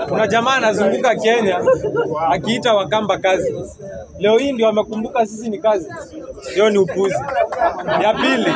Kuna jamaa anazunguka Kenya akiita Wakamba kazi. Leo hii ndio wamekumbuka sisi ni kazi. Hiyo ni upuzi. Ya pili,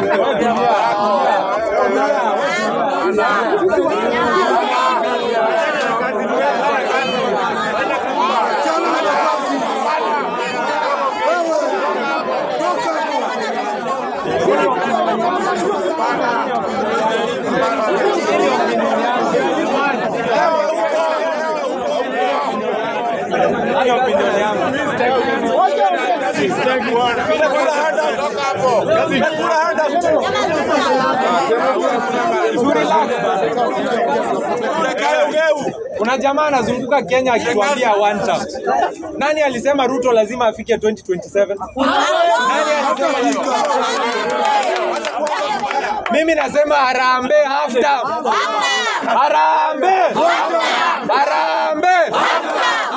kuna jamaa anazunguka Kenya akituambia one term. Nani alisema Ruto lazima afike 2027? Nani alisema hivyo? Mimi nasema Harambee half term. Harambee. Harambee.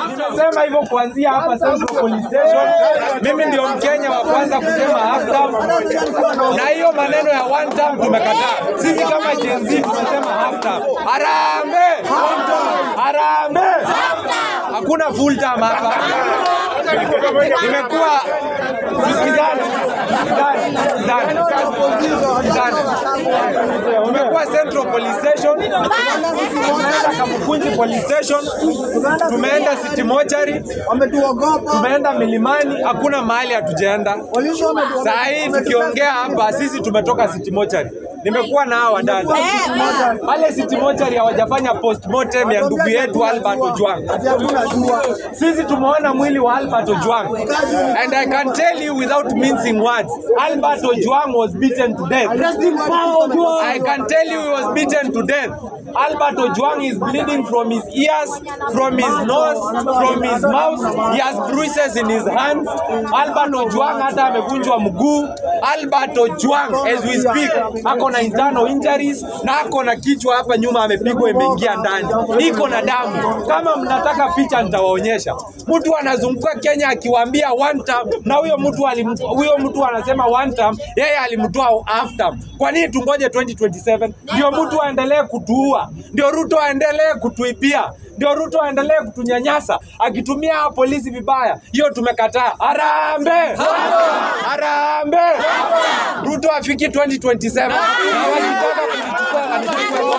Nimesema hivyo kuanzia hapa Central Police Station. Mimi ndio Mkenya wa kwanza kusema half term. Na hiyo maneno ya one term tumekataa. Sisi kama Gen Z tumesema half term. Harambee. Harambee. Hakuna full term hapa. Nimekuwa Umekuwa Central Police Station, tumeenda Kamukunji Police Station, tumeenda City Mortuary, tumeenda Milimani, hakuna mahali hatujaenda. Saa hii tukiongea hapa sisi tumetoka City Mortuary. Nimekuwa na hawa dada. Pale City Mortuary hawajafanya postmortem ya ndugu yetu Albert Ojwang. Sisi tumeona mwili wa Albert Ojwang. And I can tell you without mincing words, Albert Ojwang was beaten to death. I can tell you he was beaten to death. Albert Ojwang is bleeding from his ears, from his nose, from his mouth. He has bruises in his hands. Albert Ojwang hata amevunjwa mguu. Albert Ojwang as we speak ako na internal injuries na ako na kichwa hapa nyuma amepigwa imeingia ndani. Iko na damu. Kama mnataka picha nitawaonyesha. Mtu anazunguka Kenya akiwaambia one term na huyo mtu anasema one term, yeye alimtoa half term. Kwa nini tungoje 2027? Ndio mtu aendelee kutuua. Ndio Ruto aendelee kutuibia. Ndio Ruto aendelee kutunyanyasa akitumia polisi vibaya. Hiyo tumekataa. Harambee! Harambee! Ruto afiki 2027. Na wakitaka kuchukua